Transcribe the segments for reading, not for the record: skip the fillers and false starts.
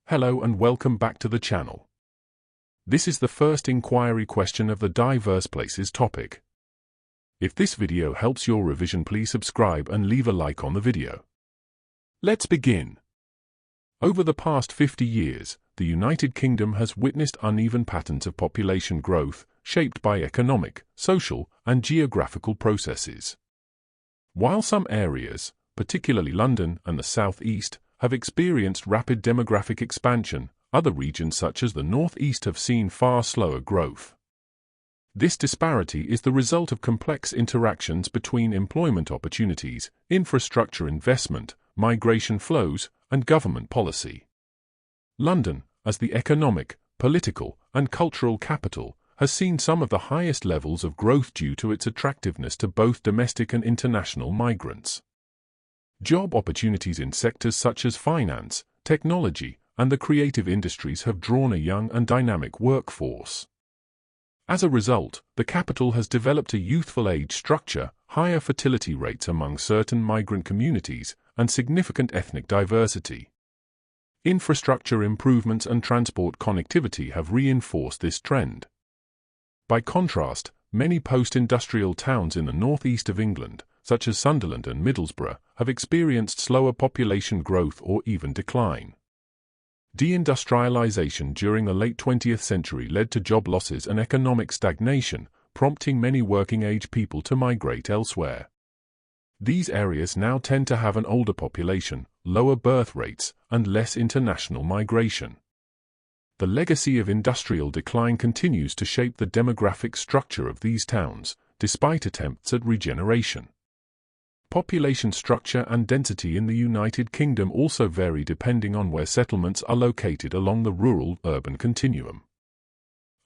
Hello and welcome back to the channel. This is the first inquiry question of the diverse places topic. If this video helps your revision, please subscribe and leave a like on the video. Let's begin. Over the past 50 years, the United Kingdom has witnessed uneven patterns of population growth, shaped by economic, social, and geographical processes. While some areas, particularly London and the South East, have experienced rapid demographic expansion, other regions such as the North East have seen far slower growth. This disparity is the result of complex interactions between employment opportunities, infrastructure investment, migration flows, and government policy. London, as the economic, political, and cultural capital, has seen some of the highest levels of growth due to its attractiveness to both domestic and international migrants. Job opportunities in sectors such as finance, technology, and the creative industries have drawn a young and dynamic workforce. As a result, the capital has developed a youthful age structure, higher fertility rates among certain migrant communities, and significant ethnic diversity. Infrastructure improvements and transport connectivity have reinforced this trend. By contrast, many post-industrial towns in the northeast of England, such as Sunderland and Middlesbrough, have experienced slower population growth or even decline. Deindustrialization during the late 20th century led to job losses and economic stagnation, prompting many working-age people to migrate elsewhere. These areas now tend to have an older population, lower birth rates, and less international migration. The legacy of industrial decline continues to shape the demographic structure of these towns, despite attempts at regeneration. Population structure and density in the United Kingdom also vary depending on where settlements are located along the rural-urban continuum.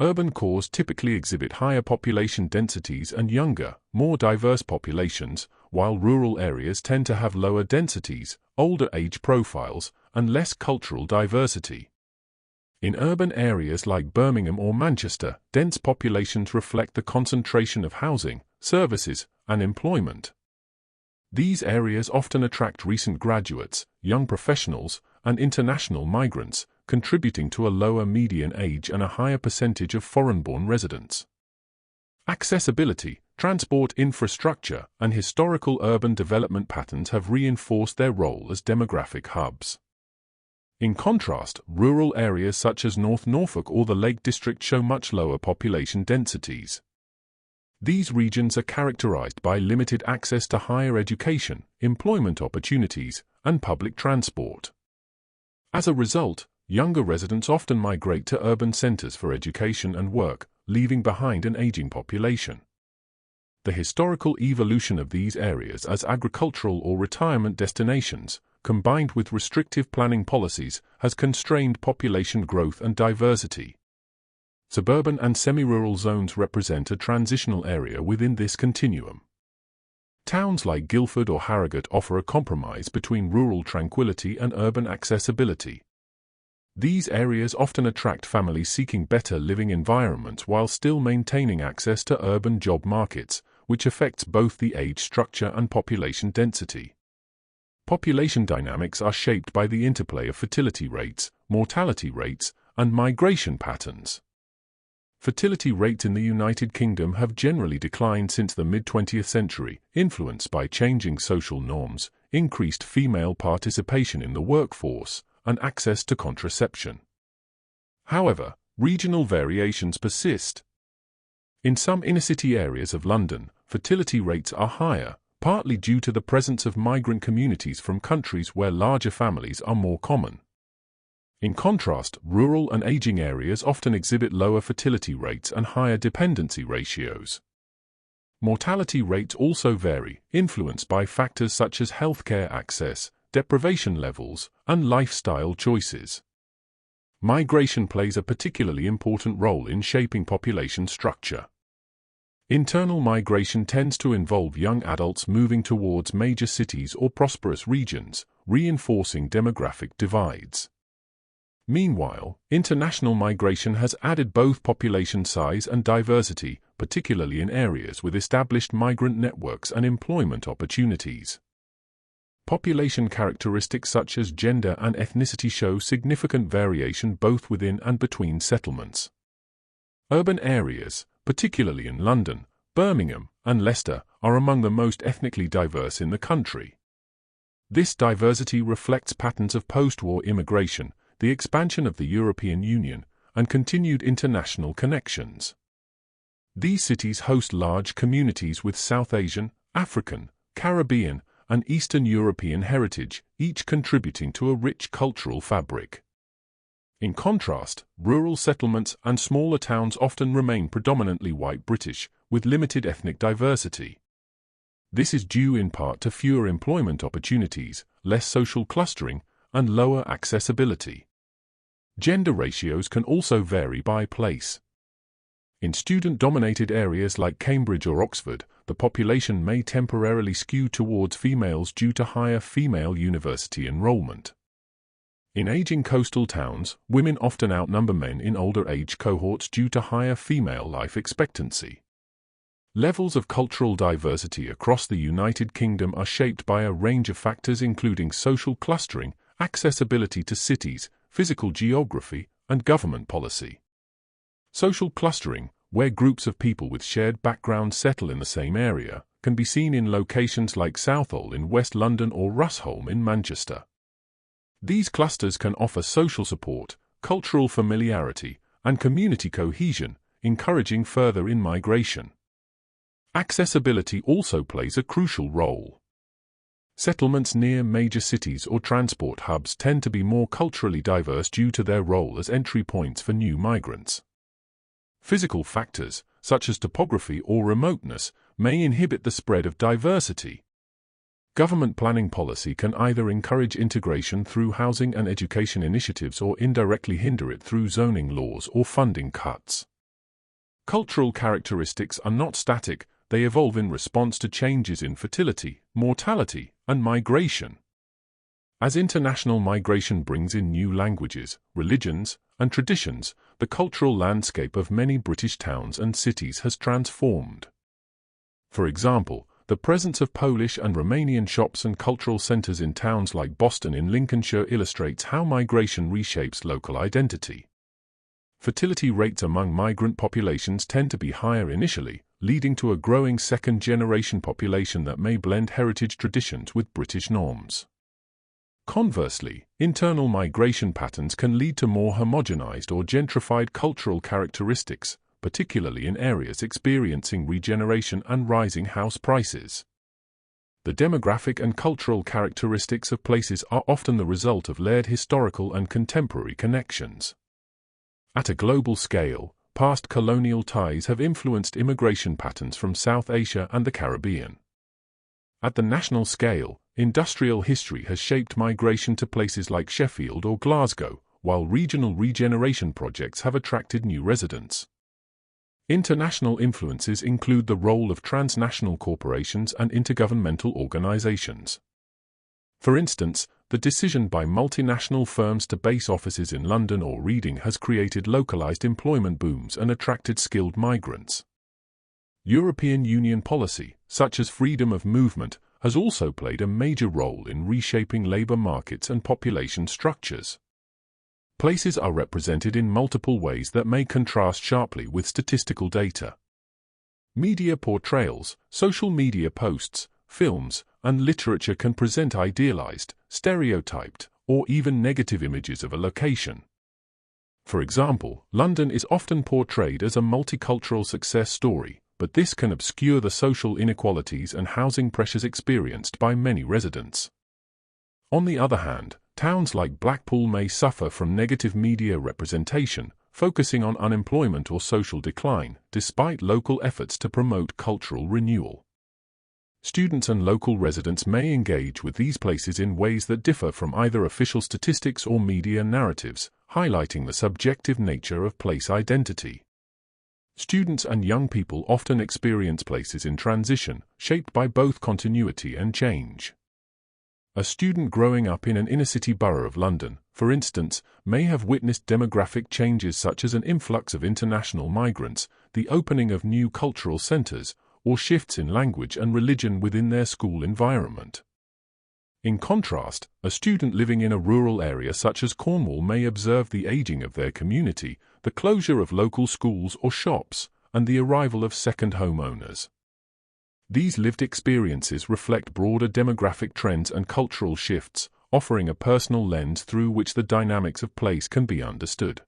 Urban cores typically exhibit higher population densities and younger, more diverse populations, while rural areas tend to have lower densities, older age profiles, and less cultural diversity. In urban areas like Birmingham or Manchester, dense populations reflect the concentration of housing, services, and employment. These areas often attract recent graduates, young professionals, and international migrants, contributing to a lower median age and a higher percentage of foreign-born residents. Accessibility, transport infrastructure, and historical urban development patterns have reinforced their role as demographic hubs. In contrast, rural areas such as North Norfolk or the Lake District show much lower population densities. These regions are characterized by limited access to higher education, employment opportunities, and public transport. As a result, younger residents often migrate to urban centers for education and work, leaving behind an aging population. The historical evolution of these areas as agricultural or retirement destinations, combined with restrictive planning policies, has constrained population growth and diversity. Suburban and semi-rural zones represent a transitional area within this continuum. Towns like Guildford or Harrogate offer a compromise between rural tranquility and urban accessibility. These areas often attract families seeking better living environments while still maintaining access to urban job markets, which affects both the age structure and population density. Population dynamics are shaped by the interplay of fertility rates, mortality rates, and migration patterns. Fertility rates in the United Kingdom have generally declined since the mid-20th century, influenced by changing social norms, increased female participation in the workforce, and access to contraception. However, regional variations persist. In some inner-city areas of London, fertility rates are higher, partly due to the presence of migrant communities from countries where larger families are more common. In contrast, rural and aging areas often exhibit lower fertility rates and higher dependency ratios. Mortality rates also vary, influenced by factors such as healthcare access, deprivation levels, and lifestyle choices. Migration plays a particularly important role in shaping population structure. Internal migration tends to involve young adults moving towards major cities or prosperous regions, reinforcing demographic divides. Meanwhile, international migration has added both population size and diversity, particularly in areas with established migrant networks and employment opportunities. Population characteristics such as gender and ethnicity show significant variation both within and between settlements. Urban areas, particularly in London, Birmingham, and Leicester, are among the most ethnically diverse in the country. This diversity reflects patterns of post-war immigration, the expansion of the European Union, and continued international connections. These cities host large communities with South Asian, African, Caribbean, and Eastern European heritage, each contributing to a rich cultural fabric. In contrast, rural settlements and smaller towns often remain predominantly white British, with limited ethnic diversity. This is due in part to fewer employment opportunities, less social clustering, and lower accessibility. Gender ratios can also vary by place. In student-dominated areas like Cambridge or Oxford, the population may temporarily skew towards females due to higher female university enrollment. In aging coastal towns, women often outnumber men in older age cohorts due to higher female life expectancy. Levels of cultural diversity across the United Kingdom are shaped by a range of factors including social clustering, accessibility to cities, physical geography, and government policy. Social clustering, where groups of people with shared backgrounds settle in the same area, can be seen in locations like Southall in West London or Rusholme in Manchester. These clusters can offer social support, cultural familiarity, and community cohesion, encouraging further in-migration. Accessibility also plays a crucial role. Settlements near major cities or transport hubs tend to be more culturally diverse due to their role as entry points for new migrants. Physical factors, such as topography or remoteness, may inhibit the spread of diversity. Government planning policy can either encourage integration through housing and education initiatives or indirectly hinder it through zoning laws or funding cuts. Cultural characteristics are not static, they evolve in response to changes in fertility, mortality, and migration. As international migration brings in new languages, religions, and traditions, the cultural landscape of many British towns and cities has transformed. For example, the presence of Polish and Romanian shops and cultural centers in towns like Boston in Lincolnshire illustrates how migration reshapes local identity. Fertility rates among migrant populations tend to be higher initially, leading to a growing second-generation population that may blend heritage traditions with British norms. Conversely, internal migration patterns can lead to more homogenized or gentrified cultural characteristics, particularly in areas experiencing regeneration and rising house prices. The demographic and cultural characteristics of places are often the result of layered historical and contemporary connections. At a global scale, past colonial ties have influenced immigration patterns from South Asia and the Caribbean. At the national scale, industrial history has shaped migration to places like Sheffield or Glasgow, while regional regeneration projects have attracted new residents. International influences include the role of transnational corporations and intergovernmental organizations. For instance, the decision by multinational firms to base offices in London or Reading has created localized employment booms and attracted skilled migrants. European Union policy, such as freedom of movement, has also played a major role in reshaping labor markets and population structures. Places are represented in multiple ways that may contrast sharply with statistical data. Media portrayals, social media posts, films, and literature can present idealized, stereotyped, or even negative images of a location. For example, London is often portrayed as a multicultural success story, but this can obscure the social inequalities and housing pressures experienced by many residents. On the other hand, towns like Blackpool may suffer from negative media representation, focusing on unemployment or social decline, despite local efforts to promote cultural renewal. Students and local residents may engage with these places in ways that differ from either official statistics or media narratives, highlighting the subjective nature of place identity. Students and young people often experience places in transition, shaped by both continuity and change. A student growing up in an inner-city borough of London, for instance, may have witnessed demographic changes such as an influx of international migrants, the opening of new cultural centers, or shifts in language and religion within their school environment. In contrast, a student living in a rural area such as Cornwall may observe the aging of their community, the closure of local schools or shops, and the arrival of second homeowners. These lived experiences reflect broader demographic trends and cultural shifts, offering a personal lens through which the dynamics of place can be understood.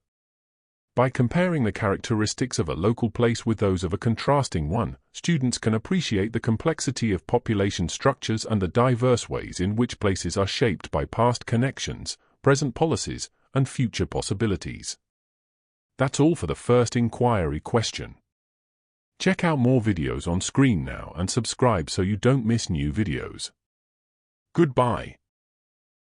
By comparing the characteristics of a local place with those of a contrasting one, students can appreciate the complexity of population structures and the diverse ways in which places are shaped by past connections, present policies, and future possibilities. That's all for the first inquiry question. Check out more videos on screen now and subscribe so you don't miss new videos. Goodbye.